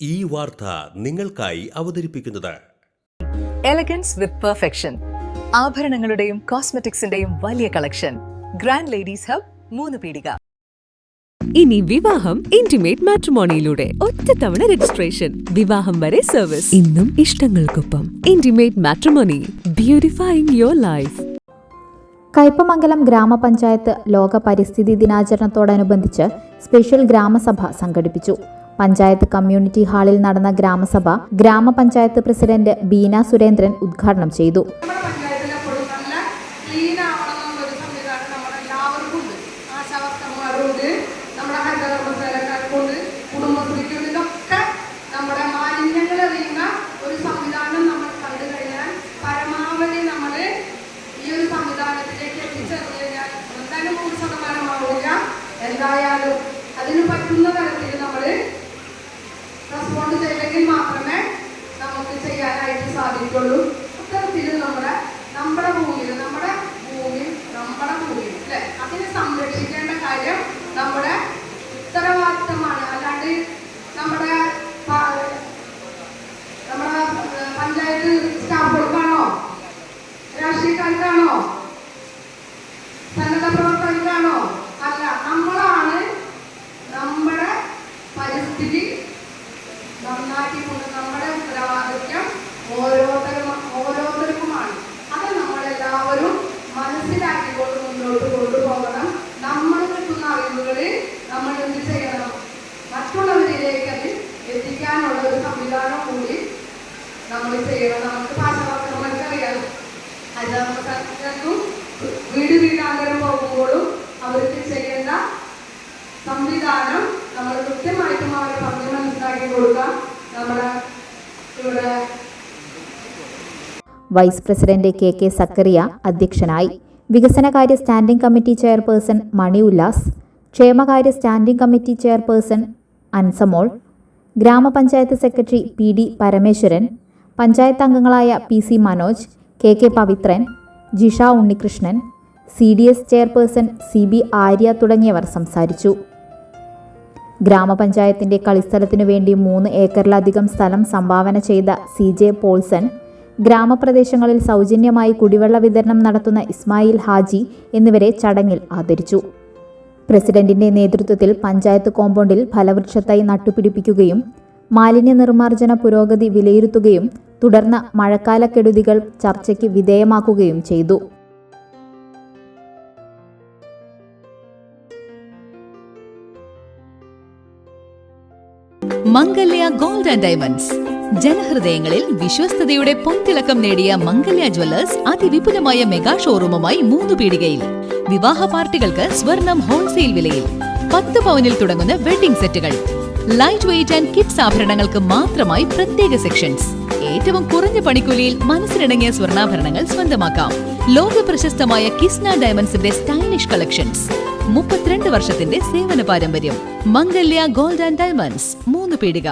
ഈ വാർത്ത നിങ്ങൾക്കായി അവതരിപ്പിക്കുന്നത് എലഗൻസ് വിത്ത് പെർഫെക്ഷൻ. ആഭരണങ്ങളുടെയും കോസ്മെറ്റിക്സിന്റെയും വലിയ കളക്ഷൻ. ഗ്രാൻഡ് ലേഡീസ് ഹബ്, 3 പീടിക. ഇനി വിവാഹം ഇന്റിമേറ്റ് മാട്രിമോണിയിലൂടെ ഒറ്റത്തവണ രജിസ്ട്രേഷൻ, വിവാഹം വരെ സർവീസ്. ഇന്നും ഇഷ്ടങ്ങൾക്കൊപ്പം intimate matrimony, beautifying your life. Kaipamangalam ഗ്രാമപഞ്ചായത്ത് ലോക പരിസ്ഥിതി ദിനാചരണത്തോടനുബന്ധിച്ച് സ്പെഷ്യൽ ഗ്രാമസഭ സംഘടിപ്പിച്ചു. പഞ്ചായത്ത് കമ്മ്യൂണിറ്റി ഹാളിൽ നടന്ന ഗ്രാമസഭ ഗ്രാമപഞ്ചായത്ത് പ്രസിഡന്റ് ബീന സുരേന്ദ്രൻ ഉദ്ഘാടനം ചെയ്തു. എന്തായാലും അതിന് പറ്റുന്ന തരത്തിൽ നമ്മൾ റെസ്പോണ്ട് ചെയ്തെങ്കിൽ മാത്രമേ നമുക്ക് ചെയ്യാനായിട്ട് സാധിക്കുള്ളൂ. അത്തരത്തിൽ നമ്മുടെ ഭൂമി നമ്മുടെ അല്ലേ, അതിനെ സംരക്ഷിക്കേണ്ട കാര്യം നമ്മുടെ ഉത്തരവാദിത്തമാണ്. അല്ലാണ്ട് നമ്മുടെ പഞ്ചായത്ത് സ്റ്റാഫുകൾക്കാണോ, രാഷ്ട്രീയക്കാർക്കാണോ, സന്നദ്ധ പ്രവർത്തകർക്കാണോ? അല്ല, നമ്മളാണ് നമ്മുടെ പരിസ്ഥിതി നന്നാക്കിക്കൊണ്ട് നമ്മുടെ ഉത്തരവാദിത്വം ഓരോരുത്തർക്കുമാണ്. അത് നമ്മളെല്ലാവരും മനസ്സിലാക്കിക്കൊണ്ട് മുന്നോട്ട് കൊണ്ടുപോകണം. നമ്മൾ കിട്ടുന്ന അറിവുകൾ നമ്മൾ എന്ത് ചെയ്യണം, മറ്റുള്ളവരിലേക്ക് അത് എത്തിക്കാനുള്ള ഒരു സംവിധാനം കൂടി നമ്മൾ ചെയ്യണം. നമുക്ക് പാചകവർക്കന്മാർക്ക് അറിയാം, ഹരിതകർമ്മസേനക്കും വീടാന്തരം പോകുമ്പോഴും അവർക്ക് ചെയ്യേണ്ട സംവിധാനം നമ്മൾ കൃത്യമായിട്ടും അവരെ പറഞ്ഞ് മനസ്സിലാക്കി കൊടുക്കാം. നമ്മുടെ ഇവിടെ വൈസ് പ്രസിഡന്റ് കെ സക്കറിയ അധ്യക്ഷനായി. വികസനകാര്യ സ്റ്റാൻഡിംഗ് കമ്മിറ്റി ചെയർപേഴ്സൺ മണി ഉല്ലാസ്, ക്ഷേമകാര്യ സ്റ്റാൻഡിംഗ് കമ്മിറ്റി ചെയർപേഴ്സൺ അൻസമോൾ, ഗ്രാമപഞ്ചായത്ത് സെക്രട്ടറി PD പരമേശ്വരൻ, പഞ്ചായത്ത് അംഗങ്ങളായ PC Manoj, K Pavithran, Jisha Unnikrishnan, CDS chairperson CB Arya തുടങ്ങിയവർ സംസാരിച്ചു. ഗ്രാമപഞ്ചായത്തിന്റെ കളിസ്ഥലത്തിനു വേണ്ടി 3 ഏക്കറിലധികം സ്ഥലം സംഭാവന ചെയ്ത CJ പോൾസൺ, ഗ്രാമപ്രദേശങ്ങളിൽ സൗജന്യമായി കുടിവെള്ള വിതരണം നടത്തുന്ന ഇസ്മായിൽ ഹാജി എന്നിവരെ ചടങ്ങിൽ ആദരിച്ചു. പ്രസിഡന്റിന്റെ നേതൃത്വത്തിൽ പഞ്ചായത്ത് കോമ്പൗണ്ടിൽ ഫലവൃക്ഷത്തൈ നട്ടുപിടിപ്പിക്കുകയും മാലിന്യ നിർമ്മാർജ്ജന പുരോഗതി വിലയിരുത്തുകയും തുടർന്ന് മഴക്കാലക്കെടുതികൾ ചർച്ചയ്ക്ക് വിധേയമാക്കുകയും ചെയ്തു. മംഗല്യ ഗോൾഡ് ആൻഡ് ഡയമണ്ട്സ്. ജനഹൃദയങ്ങളിൽ വിശ്വസ്തയുടെ പൊൻതിളക്കം നേടിയ മംഗല്യ ജ്വല്ലേഴ്സ് അതിവിപുലമായ മെഗാ ഷോറൂമുമായി 3 പീടികയിൽ. വിവാഹ പാർട്ടികൾക്ക് സ്വർണം ഹോൾസെയിൽ വിലയിൽ. 10 പവനിൽ തുടങ്ങുന്ന വെഡിംഗ് സെറ്റുകൾ, ലൈറ്റ് വെയ്റ്റ് ആൻഡ് കിഡ്സ് ആഭരണങ്ങൾക്ക് മാത്രമായി പ്രത്യേക സെക്ഷൻസ്. ഏറ്റവും കുറഞ്ഞ പണിക്കൂലിയിൽ മനസ്സിനിണങ്ങിയ സ്വർണ്ണാഭരണങ്ങൾ സ്വന്തമാക്കാം. ലോക പ്രശസ്തമായ കിസ്ന ഡയമണ്ട്സിന്റെ സ്റ്റൈലിഷ് കളക്ഷൻസ്. 32 വർഷത്തിന്റെ സേവന പാരമ്പര്യം. മംഗല്യ ഗോൾഡ് ആൻഡ് ഡയമണ്ട്സ്, 3 പീടിക.